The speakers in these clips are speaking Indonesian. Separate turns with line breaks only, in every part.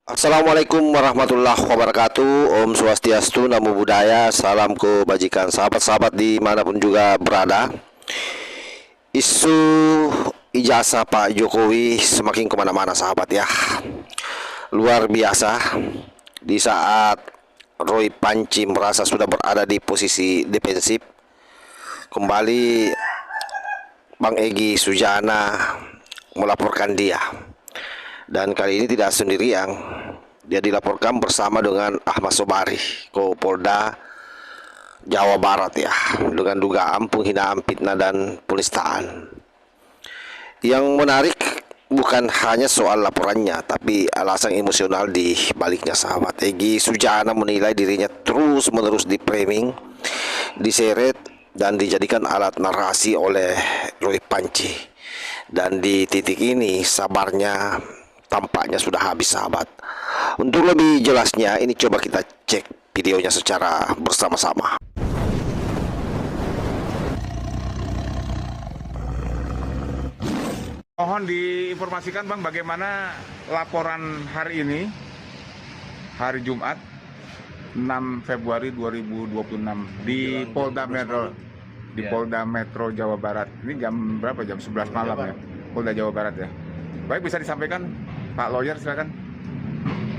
Assalamualaikum warahmatullahi wabarakatuh. Om Swastiastu, Namo Buddhaya, salam kebajikan sahabat-sahabat dimanapun juga berada. Isu ijazah Pak Jokowi semakin kemana-mana sahabat ya. Luar biasa. Di saat Roy Panci merasa sudah berada di posisi defensif, kembali Bang Egy Sujana melaporkan dia. Dan kali ini tidak sendirian, dia dilaporkan bersama dengan Ahmad Sobari, Kapolda Jawa Barat ya, dengan dugaan penghinaan, fitnah dan penistaan. Yang menarik bukan hanya soal laporannya, tapi alasan emosional di baliknya sahabat. Egy Sujana menilai dirinya terus-menerus di-framing, diseret, dan dijadikan alat narasi oleh Roy Panci. Dan di titik ini sabarnya tampaknya sudah habis sahabat. Untuk lebih jelasnya, ini coba kita cek videonya secara bersama-sama.
Mohon diinformasikan Bang, bagaimana laporan hari ini, hari Jumat 6 Februari 2026 di Polda Metro, Polda Metro Jawa Barat. Ini jam berapa? Jam 11 malam ya, Polda Jawa Barat ya. Baik, bisa disampaikan Pak Lawyer, silakan.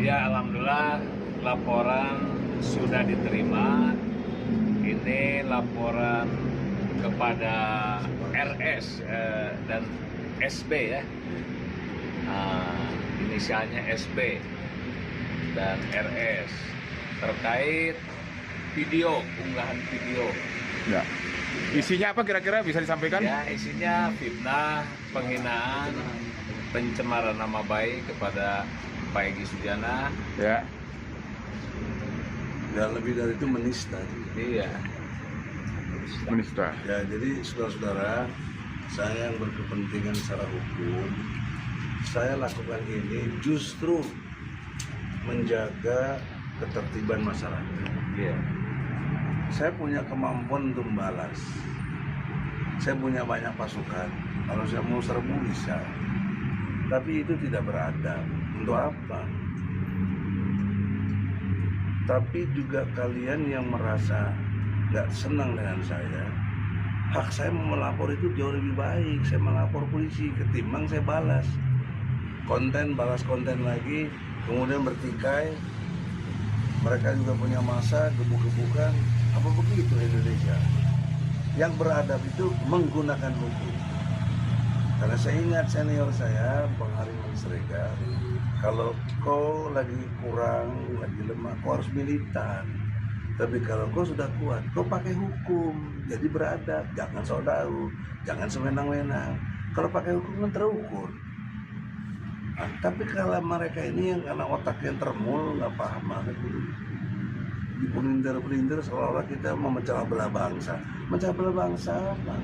Ya, alhamdulillah laporan sudah diterima. Ini laporan kepada RS dan SB ya. Inisialnya SB dan RS terkait video, unggahan video.
Ya. Isinya apa kira-kira bisa disampaikan?
Ya, isinya fitnah, penghinaan, pencemaran nama baik kepada Pak Egy Sujana.
Ya.
Ya, lebih dari itu menista.
Iya.
Menista.
Ya, jadi saudara-saudara, saya yang berkepentingan secara hukum, saya lakukan ini justru menjaga ketertiban masyarakat.
Iya.
Saya punya kemampuan untuk membalas. Saya punya banyak pasukan. Kalau saya mau serbu bisa. Tapi itu tidak beradab. Untuk apa? Tapi juga kalian yang merasa nggak senang dengan saya, hak saya mau melapor itu jauh lebih baik. Saya melapor polisi ketimbang saya balas konten, balas konten lagi, kemudian bertikai. Mereka juga punya masa gebuk-gebukan. Apa begitu Indonesia? Yang beradab itu menggunakan hukum. Karena saya ingat senior saya, Bang Hariman Srega, kalau kau lagi kurang, lagi lemah, kau harus militan. Tapi kalau kau sudah kuat, kau pakai hukum. Jadi beradab, jangan sodau, jangan sewenang-wenang. Kalau pakai hukum kan terukur. Nah, tapi kalau mereka ini yang karena otak yang termul, nggak paham banget dulu. Dipelintir-pelintir seolah-olah kita memecah belah bangsa. Mecah belah bangsa apa?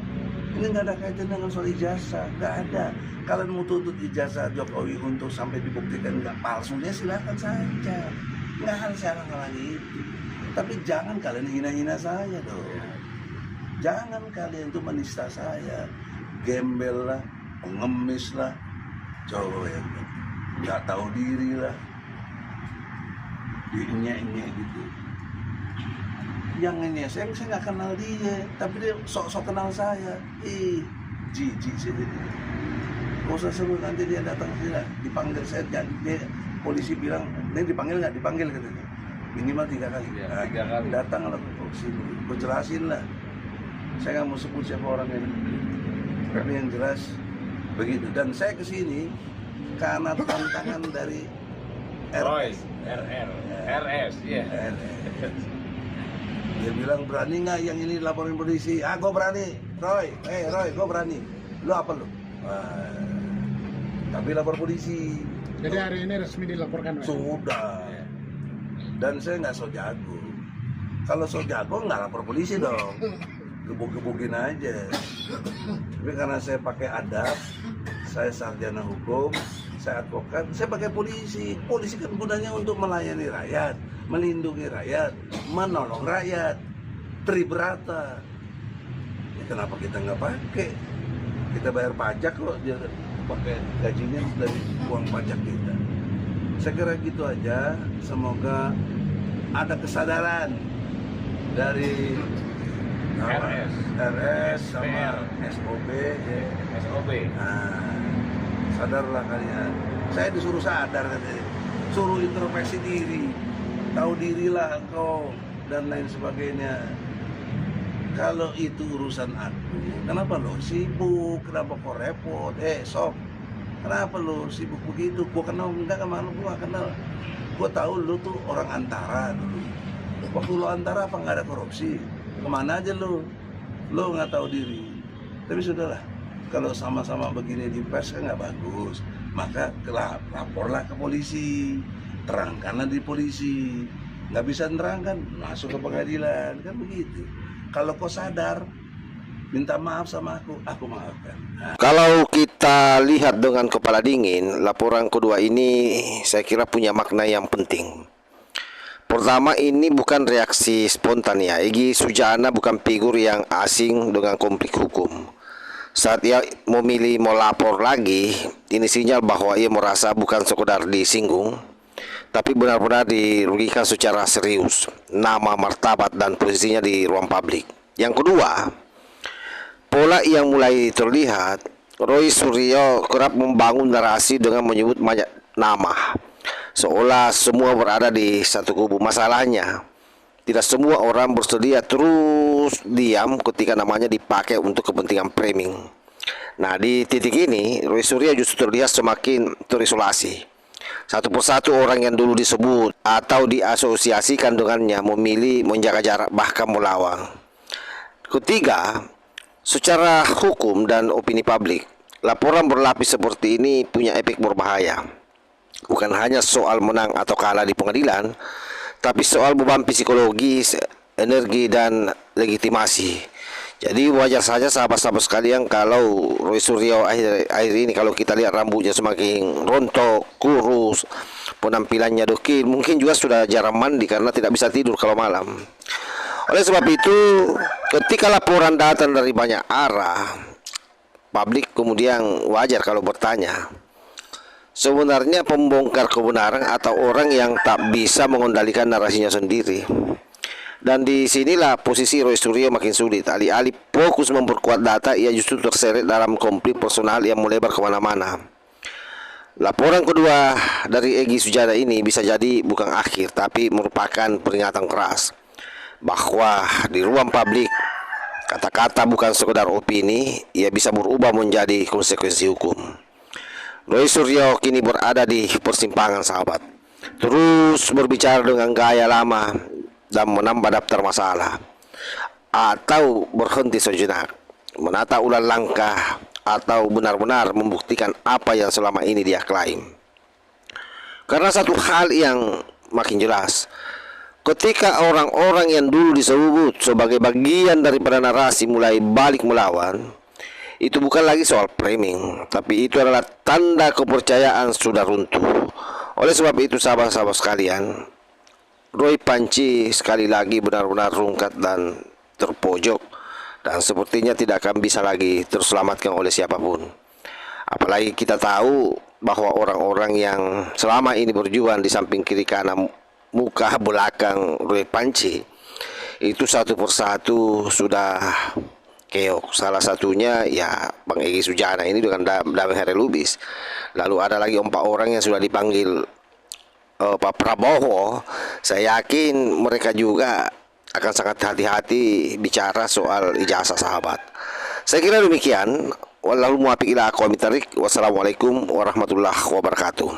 Ini nggak ada kaitan dengan soal ijazah, nggak ada. Kalian mau tuntut ijazah Jokowi untuk sampai dibuktikan nggak palsunya, silakan saja. Nggak harus saya lagi itu. Tapi jangan kalian hina-hina saya dong. Jangan kalian tuh menista saya, gembel lah, pengemis lah, cowok yang nggak tahu diri lah, diinyek-inyek gitu. Yang ini saya nggak kenal dia, tapi dia sok-sok kenal saya. Jijik sih dia. Gak usah sebut, nanti dia datang sini, dipanggil saya, dia polisi bilang, ini dipanggil nggak? Dipanggil katanya. Minimal 3 kali.
Ya, 3 kali.
Datang lah ke sini, gue jelasin lah. Saya nggak mau sebut siapa orang ini, tapi yang jelas begitu. Dan saya kesini karena tantangan dari
RS, iya.
Dia bilang, berani nggak yang ini laporin polisi? Ah, gue berani. Roy, gue berani. Lu apa lu? Tapi lapor polisi.
Jadi hari ini resmi dilaporkan, Pak?
Sudah. Dan saya nggak so jago. Kalau so jago nggak lapor polisi dong. Gebuk-gebukin aja. Tapi karena saya pakai adab, saya sarjana hukum, saya advokat, saya pakai polisi. Polisi kan gunanya untuk melayani rakyat, melindungi rakyat, menolong rakyat, tribrata. Ya, kenapa kita nggak pakai? Kita bayar pajak kok, dia pakai gajinya dari uang pajak kita. Saya kira gitu aja. Semoga ada kesadaran dari RS sama SOB ya.
SOB.
Nah, sadarlah kalian. Saya disuruh sadar katanya. Suruh introspeksi diri. Tahu dirilah engkau dan lain sebagainya. Kalau itu urusan aku, kenapa lo sibuk? Kenapa kok repot? Sob, kenapa lo sibuk begitu? Gua kenal enggak sama lo? Gua kenal. Gua tahu lo tuh orang antara dulu. Waktu lo antara apa nggak ada korupsi? Kemana aja lo? Lo nggak tahu diri. Tapi sudahlah, kalau sama-sama begini di pers kan nggak bagus. Maka laporlah ke polisi, terangkanlah di polisi. Nggak bisa nerangkan, masuk ke pengadilan, kan begitu. Kalau kau sadar, minta maaf sama aku maafkan. Nah.
Kalau kita lihat dengan kepala dingin, laporan kedua ini saya kira punya makna yang penting. Pertama, ini bukan reaksi spontan ya. Egy Sujana bukan figur yang asing dengan konflik hukum. Saat ia memilih mau lapor lagi, ini sinyal bahwa ia merasa bukan sekedar disinggung, tapi benar-benar dirugikan secara serius, nama, martabat, dan posisinya di ruang publik. Yang kedua, pola yang mulai terlihat, Roy Suryo kerap membangun narasi dengan menyebut banyak nama, seolah semua berada di satu kubu. Masalahnya, tidak semua orang bersedia terus diam ketika namanya dipakai untuk kepentingan framing. Nah, di titik ini, Roy Suryo justru terlihat semakin terisolasi. Satu persatu orang yang dulu disebut atau diasosiasikan dengannya memilih menjaga jarak, bahkan melawan. Ketiga, secara hukum dan opini publik, laporan berlapis seperti ini punya efek berbahaya. Bukan hanya soal menang atau kalah di pengadilan, tapi soal beban psikologis, energi, dan legitimasi. Jadi wajar saja sahabat-sahabat sekalian kalau Roy Suryo akhir ini kalau kita lihat rambutnya semakin rontok, kurus, penampilannya dekil, mungkin juga sudah jarang mandi karena tidak bisa tidur kalau malam. Oleh sebab itu, ketika laporan datang dari banyak arah, publik kemudian wajar kalau bertanya, sebenarnya pembongkar kebenaran atau orang yang tak bisa mengendalikan narasinya sendiri. Dan disinilah posisi Roy Suryo makin sulit. Alih-alih fokus memperkuat data, ia justru terseret dalam konflik personal yang melebar kemana-mana. Laporan kedua dari Egy Sujana ini bisa jadi bukan akhir, tapi merupakan peringatan keras bahwa di ruang publik, kata-kata bukan sekedar opini, ia bisa berubah menjadi konsekuensi hukum. Roy Suryo kini berada di persimpangan, sahabat. Terus berbicara dengan gaya lama dan menambah daftar masalah, atau berhenti sejenak, menata ulang langkah, atau benar-benar membuktikan apa yang selama ini dia klaim. Karena satu hal yang makin jelas, ketika orang-orang yang dulu disebut sebagai bagian daripada narasi mulai balik melawan, itu bukan lagi soal framing, tapi itu adalah tanda kepercayaan sudah runtuh. Oleh sebab itu sahabat-sahabat sekalian, Roy Panci sekali lagi benar-benar rungkat dan terpojok, dan sepertinya tidak akan bisa lagi terselamatkan oleh siapapun. Apalagi kita tahu bahwa orang-orang yang selama ini berjuang di samping kiri kanan, muka belakang Roy Panci, itu satu persatu sudah keok. Salah satunya ya Bang Egy Sujana ini dengan Damai Hairil Lubis. Lalu ada lagi 4 orang yang sudah dipanggil Pak Prabowo. Saya yakin mereka juga akan sangat hati-hati bicara soal ijazah, sahabat. Saya kira demikian. Wassalamualaikum warahmatullahi wabarakatuh.